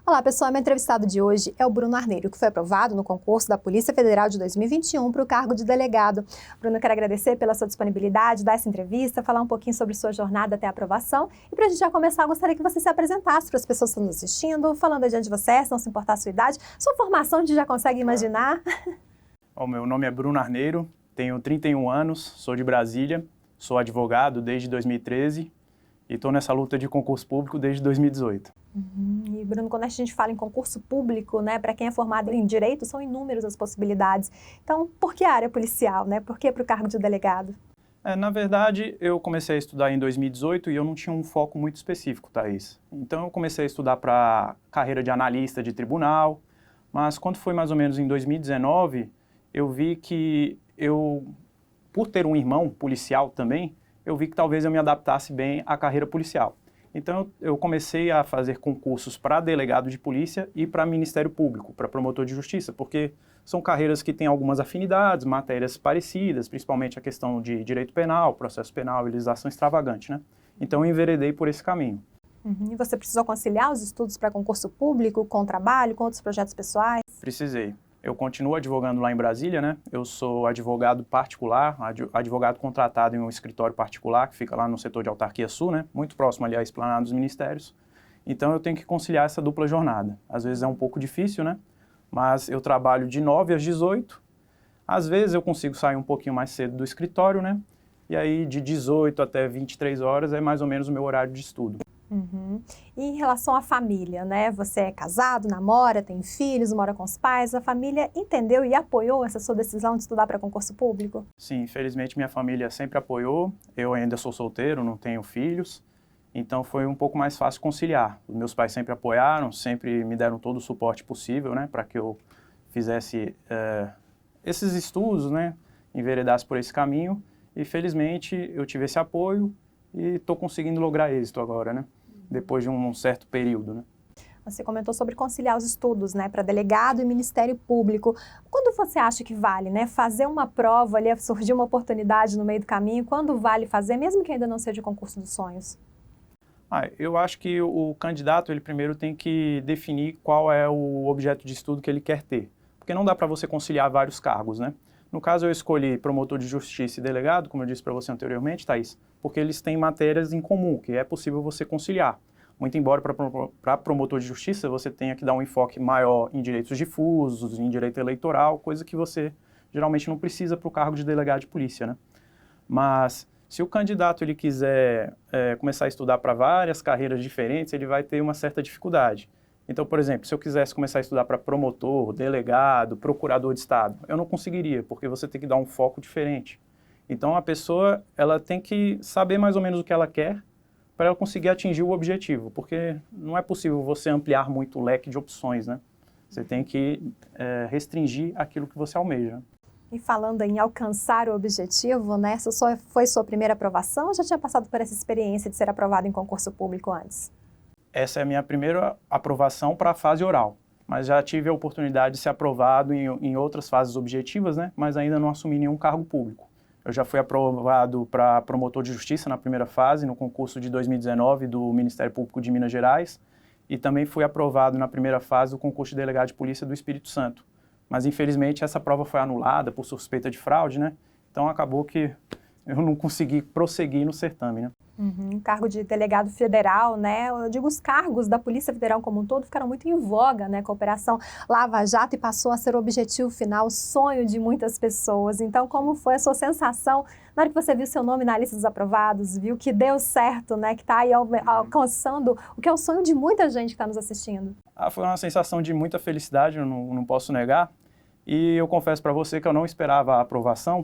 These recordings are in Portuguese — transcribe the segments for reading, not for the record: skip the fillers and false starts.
Olá pessoal, meu entrevistado de hoje é o Bruno Arneiro, que foi aprovado no concurso da Polícia Federal de 2021 para o cargo de delegado. Bruno, eu quero agradecer pela sua disponibilidade, dar essa entrevista, falar um pouquinho sobre sua jornada até a aprovação. E para a gente já começar, eu gostaria que você se apresentasse para as pessoas que estão nos assistindo, falando adiante de você, se não se importar a sua idade, sua formação, a gente já consegue imaginar. O meu nome é Bruno Arneiro, tenho 31 anos, sou de Brasília, sou advogado desde 2013 e estou nessa luta de concurso público desde 2018. E Bruno, quando a gente fala em concurso público, né, para quem é formado em direito, são inúmeras as possibilidades. Então, por que a área policial, né? Por que para o cargo de delegado? Na verdade, eu comecei a estudar em 2018 e eu não tinha um foco muito específico, Thaís. Então, eu comecei a estudar para carreira de analista de tribunal, mas quando foi mais ou menos em 2019, eu vi que por ter um irmão policial também, eu vi que talvez eu me adaptasse bem à carreira policial. Então, eu comecei a fazer concursos para delegado de polícia e para Ministério Público, para promotor de justiça, porque são carreiras que têm algumas afinidades, matérias parecidas, principalmente a questão de direito penal, processo penal e legislação extravagante, né? Então, eu enveredei por esse caminho. E você precisou conciliar os estudos para concurso público com o trabalho, com outros projetos pessoais? Precisei. Eu continuo advogando lá em Brasília, né? Eu sou advogado particular, advogado contratado em um escritório particular que fica lá no setor de Autarquia Sul, né? Muito próximo ali à esplanada dos ministérios. Então eu tenho que conciliar essa dupla jornada. Às vezes é um pouco difícil, né? Mas eu trabalho de 9 às 18. Às vezes eu consigo sair um pouquinho mais cedo do escritório, né? E aí de 18 até 23 horas é mais ou menos o meu horário de estudo. E em relação à família, né? Você é casado, namora, tem filhos, mora com os pais. A família entendeu e apoiou essa sua decisão de estudar para concurso público? Sim, infelizmente minha família sempre apoiou. Eu ainda sou solteiro, não tenho filhos. Então foi um pouco mais fácil conciliar. Os meus pais sempre apoiaram, sempre me deram todo o suporte possível, né? Para que eu fizesse esses estudos, né? Enveredasse por esse caminho. E felizmente eu tive esse apoio e estou conseguindo lograr êxito agora, né? Depois de um certo período, né? Você comentou sobre conciliar os estudos, né, para delegado e Ministério Público. Quando você acha que vale, né, fazer uma prova ali, surgir uma oportunidade no meio do caminho, quando vale fazer, mesmo que ainda não seja o concurso dos sonhos? Eu acho que o candidato, ele primeiro tem que definir qual é o objeto de estudo que ele quer ter. Porque não dá para você conciliar vários cargos, né? No caso, eu escolhi promotor de justiça e delegado, como eu disse para você anteriormente, Thaís, porque eles têm matérias em comum, que é possível você conciliar. Muito embora para promotor de justiça você tenha que dar um enfoque maior em direitos difusos, em direito eleitoral, coisa que você geralmente não precisa para o cargo de delegado de polícia, né? Mas se o candidato ele quiser começar a estudar para várias carreiras diferentes, ele vai ter uma certa dificuldade. Então, por exemplo, se eu quisesse começar a estudar para promotor, delegado, procurador de Estado, eu não conseguiria, porque você tem que dar um foco diferente. Então, a pessoa ela tem que saber mais ou menos o que ela quer para ela conseguir atingir o objetivo, porque não é possível você ampliar muito o leque de opções, né? Você tem que restringir aquilo que você almeja. E falando em alcançar o objetivo, né, essa foi sua primeira aprovação ou já tinha passado por essa experiência de ser aprovado em concurso público antes? Essa é a minha primeira aprovação para a fase oral, mas já tive a oportunidade de ser aprovado em outras fases objetivas, né? Mas ainda não assumi nenhum cargo público. Eu já fui aprovado para promotor de justiça na primeira fase, no concurso de 2019 do Ministério Público de Minas Gerais, e também fui aprovado na primeira fase do concurso de delegado de polícia do Espírito Santo. Mas, infelizmente, essa prova foi anulada por suspeita de fraude, né? Então, acabou que eu não consegui prosseguir no certame, né? Cargo de delegado federal, né? Eu digo, os cargos da Polícia Federal como um todo ficaram muito em voga, né? Com a Operação Lava Jato e passou a ser o objetivo final, o sonho de muitas pessoas. Então, como foi a sua sensação na hora que você viu seu nome na lista dos aprovados, viu que deu certo, né? Que está aí alcançando o que é o sonho de muita gente que está nos assistindo? Foi uma sensação de muita felicidade, eu não posso negar. E eu confesso para você que eu não esperava a aprovação,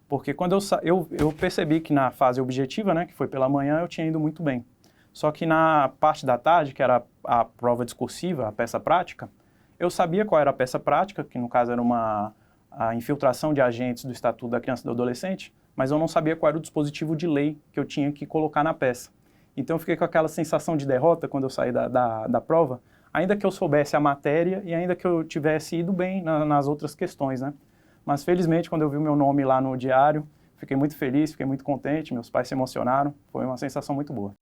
porque quando eu percebi que na fase objetiva, né, que foi pela manhã, eu tinha ido muito bem. Só que na parte da tarde, que era a prova discursiva, a peça prática, eu sabia qual era a peça prática, que no caso era a infiltração de agentes do Estatuto da Criança e do Adolescente, mas eu não sabia qual era o dispositivo de lei que eu tinha que colocar na peça. Então eu fiquei com aquela sensação de derrota quando eu saí da prova, ainda que eu soubesse a matéria e ainda que eu tivesse ido bem nas outras questões, né? Mas, felizmente, quando eu vi o meu nome lá no diário, fiquei muito feliz, fiquei muito contente, meus pais se emocionaram, foi uma sensação muito boa.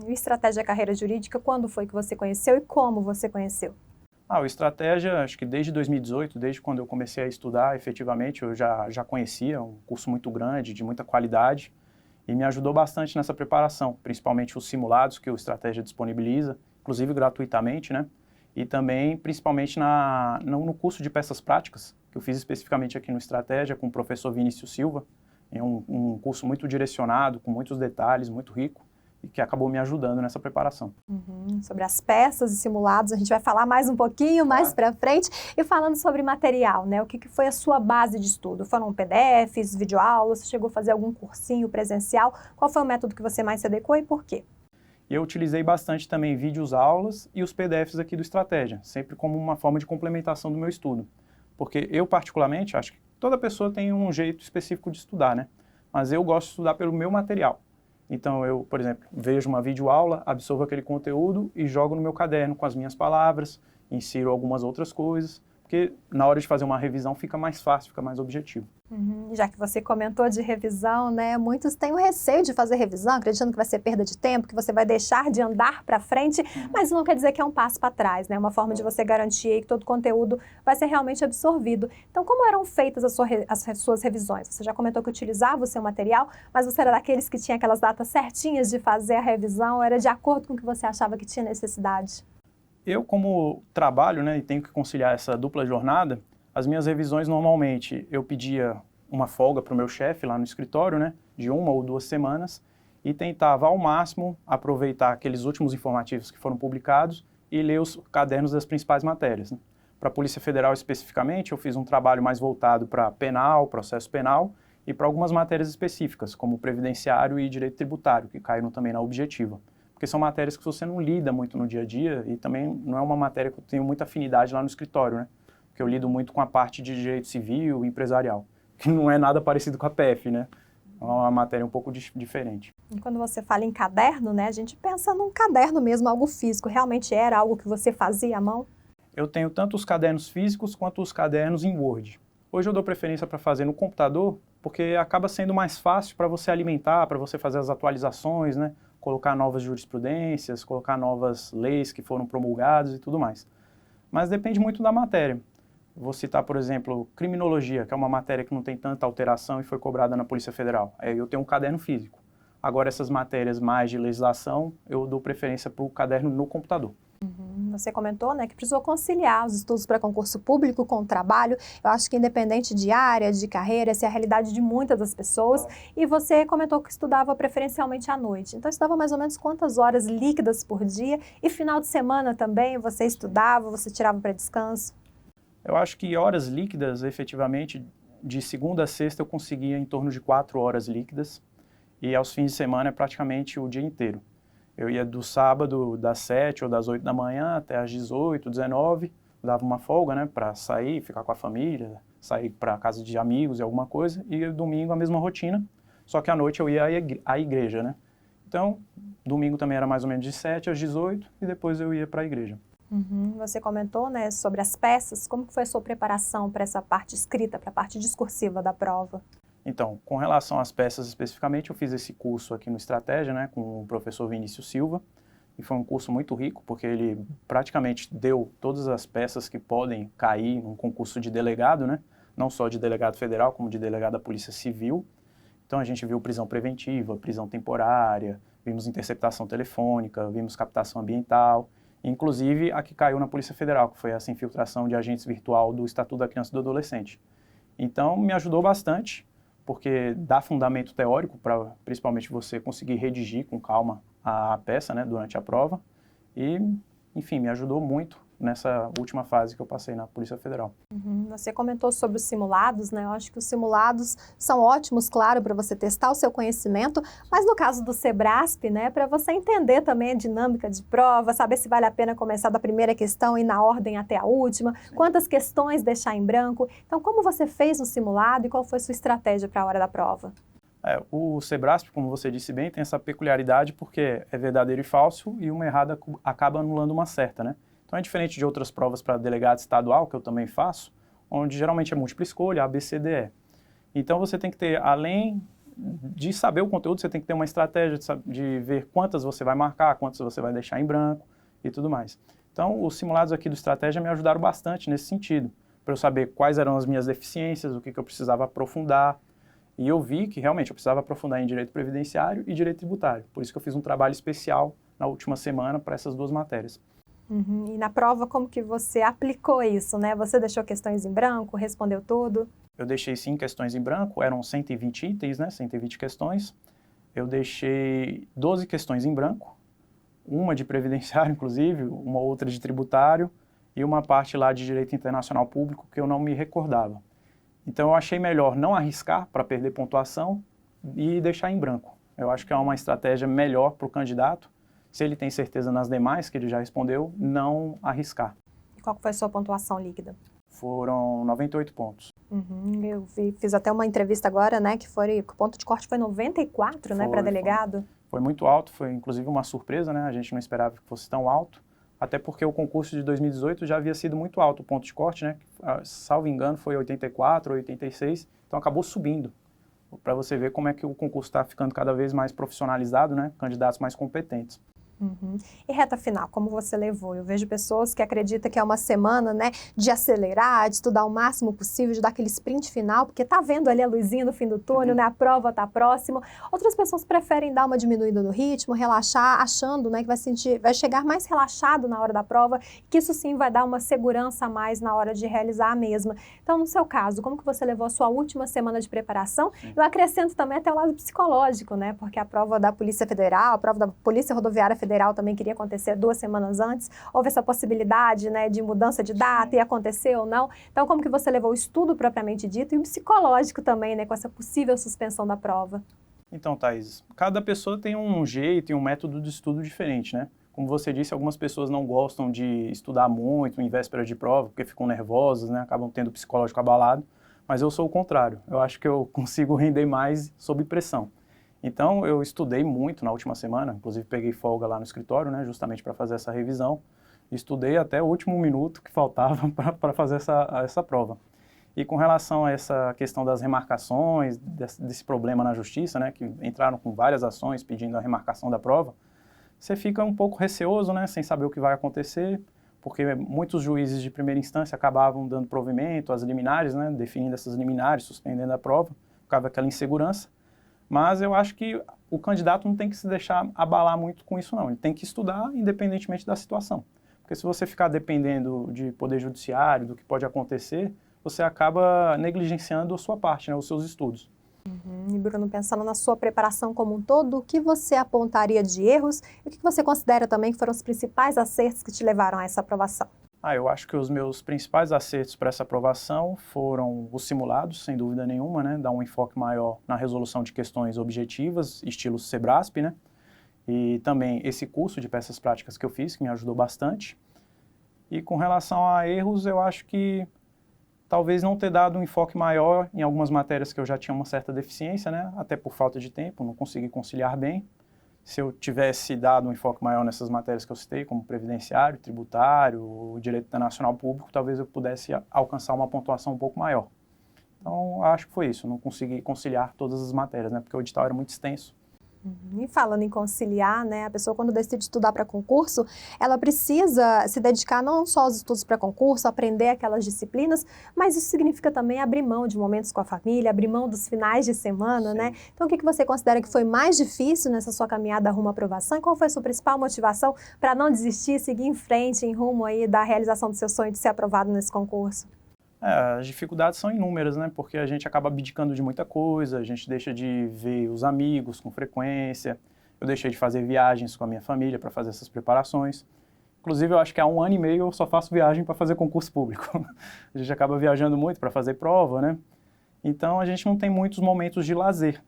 E Estratégia Carreira Jurídica, quando foi que você conheceu e como você conheceu? O Estratégia, acho que desde 2018, desde quando eu comecei a estudar efetivamente, eu já conhecia, um curso muito grande, de muita qualidade, e me ajudou bastante nessa preparação, principalmente os simulados que o Estratégia disponibiliza, inclusive gratuitamente, né? E também, principalmente no curso de peças práticas, que eu fiz especificamente aqui no Estratégia com o professor Vinícius Silva. É um curso muito direcionado, com muitos detalhes, muito rico, e que acabou me ajudando nessa preparação. Sobre as peças e simulados, a gente vai falar mais um pouquinho mais para frente. E falando sobre material, né? O que foi a sua base de estudo? Foram PDFs, videoaulas? Você chegou a fazer algum cursinho presencial? Qual foi o método que você mais se adequou e por quê? Eu utilizei bastante também vídeos, aulas e os PDFs aqui do Estratégia, sempre como uma forma de complementação do meu estudo. Porque eu, particularmente, acho que toda pessoa tem um jeito específico de estudar, né? Mas eu gosto de estudar pelo meu material. Então eu, por exemplo, vejo uma videoaula, absorvo aquele conteúdo e jogo no meu caderno com as minhas palavras, insiro algumas outras coisas, porque na hora de fazer uma revisão fica mais fácil, fica mais objetivo. Já que você comentou de revisão, né? Muitos têm o receio de fazer revisão, acreditando que vai ser perda de tempo, que você vai deixar de andar para frente, mas não quer dizer que é um passo para trás, né? Uma forma de você garantir que todo o conteúdo vai ser realmente absorvido. Então, como eram feitas as suas revisões? Você já comentou que utilizava o seu material, mas você era daqueles que tinha aquelas datas certinhas de fazer a revisão, era de acordo com o que você achava que tinha necessidade? Eu, como trabalho, né, e tenho que conciliar essa dupla jornada, as minhas revisões normalmente eu pedia uma folga para o meu chefe lá no escritório, né, de 1 ou 2 semanas, e tentava ao máximo aproveitar aqueles últimos informativos que foram publicados e ler os cadernos das principais matérias, né. Para a Polícia Federal especificamente, eu fiz um trabalho mais voltado para penal, processo penal, e para algumas matérias específicas, como previdenciário e direito tributário, que caíram também na objetiva. Porque são matérias que você não lida muito no dia a dia e também não é uma matéria que eu tenho muita afinidade lá no escritório, né? Porque eu lido muito com a parte de direito civil e empresarial, que não é nada parecido com a PF, né? É uma matéria um pouco diferente. E quando você fala em caderno, né, a gente pensa num caderno mesmo, algo físico. Realmente era algo que você fazia à mão? Eu tenho tanto os cadernos físicos quanto os cadernos em Word. Hoje eu dou preferência para fazer no computador, porque acaba sendo mais fácil para você alimentar, para você fazer as atualizações, né? Colocar novas jurisprudências, colocar novas leis que foram promulgadas e tudo mais. Mas depende muito da matéria. Vou citar, por exemplo, criminologia, que é uma matéria que não tem tanta alteração e foi cobrada na Polícia Federal. Aí eu tenho um caderno físico. Agora, essas matérias mais de legislação, eu dou preferência para o caderno no computador. Você comentou, né, que precisou conciliar os estudos para concurso público com o trabalho. Eu acho que independente de área, de carreira, essa é a realidade de muitas das pessoas. E você comentou que estudava preferencialmente à noite. Então, estudava mais ou menos quantas horas líquidas por dia? E final de semana também você estudava, você tirava para descanso? Eu acho que horas líquidas, efetivamente, de segunda a sexta eu conseguia em torno de 4 horas líquidas. E aos fins de semana é praticamente o dia inteiro. Eu ia do sábado das 7 ou das 8 da manhã até às 18, 19, dava uma folga, né, para sair, ficar com a família, sair para casa de amigos e alguma coisa, e domingo a mesma rotina, só que à noite eu ia à igreja, né. Então, domingo também era mais ou menos de 7 às 18 e depois eu ia para a igreja. Você comentou, né, sobre as peças, como foi a sua preparação para essa parte escrita, para a parte discursiva da prova? Então, com relação às peças especificamente, eu fiz esse curso aqui no Estratégia, né, com o professor Vinícius Silva, e foi um curso muito rico, porque ele praticamente deu todas as peças que podem cair num concurso de delegado, né, não só de delegado federal, como de delegado da Polícia Civil. Então, a gente viu prisão preventiva, prisão temporária, vimos interceptação telefônica, vimos captação ambiental, inclusive a que caiu na Polícia Federal, que foi essa infiltração de agentes virtual do Estatuto da Criança e do Adolescente. Então, me ajudou bastante, porque dá fundamento teórico para, principalmente, você conseguir redigir com calma a peça, né, durante a prova. E, enfim, me ajudou muito nessa última fase que eu passei na Polícia Federal. Você comentou sobre os simulados, né? Eu acho que os simulados são ótimos, claro, para você testar o seu conhecimento, mas no caso do Sebrasp, né, para você entender também a dinâmica de prova, saber se vale a pena começar da primeira questão e ir na ordem até a última, quantas questões deixar em branco. Então, como você fez no simulado e qual foi a sua estratégia para a hora da prova? O Sebrasp, como você disse bem, tem essa peculiaridade porque é verdadeiro e falso e uma errada acaba anulando uma certa, né? Então é diferente de outras provas para delegado estadual, que eu também faço, onde geralmente é múltipla escolha, A, B, C, D, E. Então você tem que ter, além de saber o conteúdo, você tem que ter uma estratégia de ver quantas você vai marcar, quantas você vai deixar em branco e tudo mais. Então, os simulados aqui do Estratégia me ajudaram bastante nesse sentido, para eu saber quais eram as minhas deficiências, o que eu precisava aprofundar. E eu vi que realmente eu precisava aprofundar em direito previdenciário e direito tributário. Por isso que eu fiz um trabalho especial na última semana para essas duas matérias. E na prova, como que você aplicou isso, né? Você deixou questões em branco, respondeu tudo? Eu deixei 5 questões em branco, eram 120 itens, né? 120 questões. Eu deixei 12 questões em branco, uma de previdenciário, inclusive, uma outra de tributário e uma parte lá de direito internacional público que eu não me recordava. Então eu achei melhor não arriscar para perder pontuação e deixar em branco. Eu acho que é uma estratégia melhor para o candidato, se ele tem certeza nas demais que ele já respondeu, não arriscar. E qual foi a sua pontuação líquida? Foram 98 pontos. Eu fiz até uma entrevista agora, né, que o ponto de corte foi 94, né, para delegado. Foi muito alto, foi inclusive uma surpresa, né, a gente não esperava que fosse tão alto, até porque o concurso de 2018 já havia sido muito alto o ponto de corte, né, salvo engano foi 84, 86, então acabou subindo, para você ver como é que o concurso está ficando cada vez mais profissionalizado, né, candidatos mais competentes. E reta final, como você levou? Eu vejo pessoas que acreditam que é uma semana, né, de acelerar, de estudar o máximo possível, de dar aquele sprint final, porque tá vendo ali a luzinha no fim do túnel, né, a prova tá próximo. Outras pessoas preferem dar uma diminuída no ritmo, relaxar, achando, né, que vai chegar mais relaxado na hora da prova, que isso sim vai dar uma segurança a mais na hora de realizar a mesma. Então, no seu caso, como que você levou a sua última semana de preparação? Eu acrescento também até o lado psicológico, né, porque a prova da Polícia Federal, a prova da Polícia Rodoviária Federal também queria acontecer 2 semanas antes, houve essa possibilidade, né, de mudança de data e aconteceu ou não. Então, como que você levou o estudo propriamente dito e o psicológico também, né, com essa possível suspensão da prova? Então, Thaís, cada pessoa tem um jeito e um método de estudo diferente, né? Como você disse, algumas pessoas não gostam de estudar muito em véspera de prova, porque ficam nervosas, né, acabam tendo o psicológico abalado, mas eu sou o contrário. Eu acho que eu consigo render mais sob pressão. Então, eu estudei muito na última semana, inclusive peguei folga lá no escritório, né, justamente para fazer essa revisão. Estudei até o último minuto que faltava para fazer essa prova. E com relação a essa questão das remarcações, desse problema na justiça, né, que entraram com várias ações pedindo a remarcação da prova, você fica um pouco receoso, né, sem saber o que vai acontecer, porque muitos juízes de primeira instância acabavam dando provimento às liminares, né, definindo essas liminares, suspendendo a prova, ficava aquela insegurança. Mas eu acho que o candidato não tem que se deixar abalar muito com isso, não. Ele tem que estudar independentemente da situação. Porque se você ficar dependendo de poder judiciário, do que pode acontecer, você acaba negligenciando a sua parte, né, os seus estudos. E Bruno, pensando na sua preparação como um todo, o que você apontaria de erros e o que você considera também que foram os principais acertos que te levaram a essa aprovação? Eu acho que os meus principais acertos para essa aprovação foram os simulados, sem dúvida nenhuma, né? Dar um enfoque maior na resolução de questões objetivas, estilo Sebrasp, né? E também esse curso de peças práticas que eu fiz, que me ajudou bastante. E com relação a erros, eu acho que talvez não ter dado um enfoque maior em algumas matérias que eu já tinha uma certa deficiência, né? Até por falta de tempo, não consegui conciliar bem. Se eu tivesse dado um enfoque maior nessas matérias que eu citei, como previdenciário, tributário, direito internacional público, talvez eu pudesse alcançar uma pontuação um pouco maior. Então, acho que foi isso, não consegui conciliar todas as matérias, né, porque o edital era muito extenso. E falando em conciliar, né, a pessoa quando decide estudar para concurso, ela precisa se dedicar não só aos estudos para concurso, aprender aquelas disciplinas, mas isso significa também abrir mão de momentos com a família, abrir mão dos finais de semana, né? Então, o que você considera que foi mais difícil nessa sua caminhada rumo à aprovação e qual foi a sua principal motivação para não desistir, seguir em frente, em rumo aí da realização do seu sonho de ser aprovado nesse concurso? As dificuldades são inúmeras, né? Porque a gente acaba abdicando de muita coisa, a gente deixa de ver os amigos com frequência, eu deixei de fazer viagens com a minha família para fazer essas preparações. Inclusive, eu acho que há 1 ano e meio eu só faço viagem para fazer concurso público. A gente acaba viajando muito para fazer prova, né? Então, a gente não tem muitos momentos de lazer.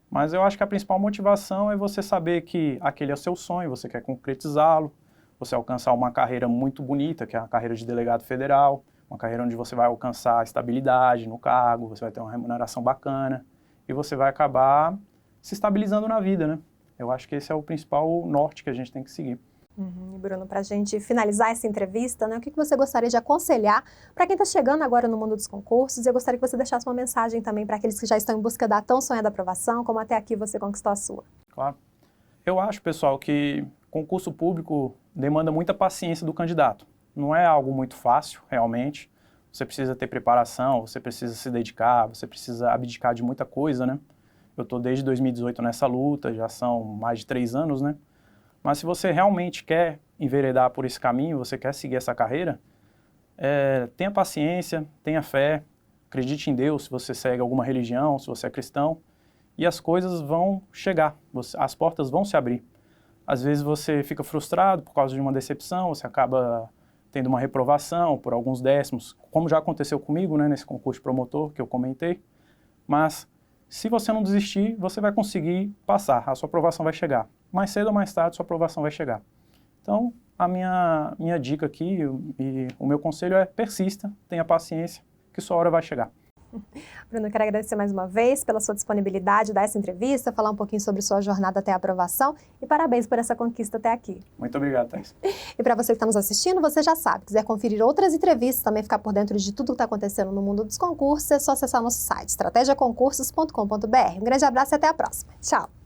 Mas eu acho que a principal motivação é você saber que aquele é o seu sonho, você quer concretizá-lo, você alcançar uma carreira muito bonita, que é a carreira de delegado federal, uma carreira onde você vai alcançar estabilidade no cargo, você vai ter uma remuneração bacana e você vai acabar se estabilizando na vida, né? Eu acho que esse é o principal norte que a gente tem que seguir. E Bruno, para a gente finalizar essa entrevista, né, o que você gostaria de aconselhar para quem está chegando agora no mundo dos concursos? Eu gostaria que você deixasse uma mensagem também para aqueles que já estão em busca da tão sonhada aprovação, como até aqui você conquistou a sua. Claro. Eu acho, pessoal, que concurso público demanda muita paciência do candidato. Não é algo muito fácil, realmente. Você precisa ter preparação, você precisa se dedicar, você precisa abdicar de muita coisa, né? Eu estou desde 2018 nessa luta, já são mais de 3 anos, né? Mas se você realmente quer enveredar por esse caminho, você quer seguir essa carreira, tenha paciência, tenha fé, acredite em Deus, se você segue alguma religião, se você é cristão, e as coisas vão chegar, as portas vão se abrir. Às vezes você fica frustrado por causa de uma decepção, você acaba tendo uma reprovação por alguns décimos, como já aconteceu comigo, né, nesse concurso de promotor que eu comentei, mas se você não desistir, você vai conseguir passar, a sua aprovação vai chegar. Mais cedo ou mais tarde, sua aprovação vai chegar. Então, a minha dica aqui e o meu conselho é persista, tenha paciência, que sua hora vai chegar. Bruno, eu quero agradecer mais uma vez pela sua disponibilidade dessa entrevista, falar um pouquinho sobre sua jornada até a aprovação e parabéns por essa conquista até aqui. Muito obrigado, Thais. E para você que está nos assistindo, você já sabe, quiser conferir outras entrevistas, também ficar por dentro de tudo que está acontecendo no mundo dos concursos, é só acessar o nosso site, estrategiaconcursos.com.br. Um grande abraço e até a próxima. Tchau!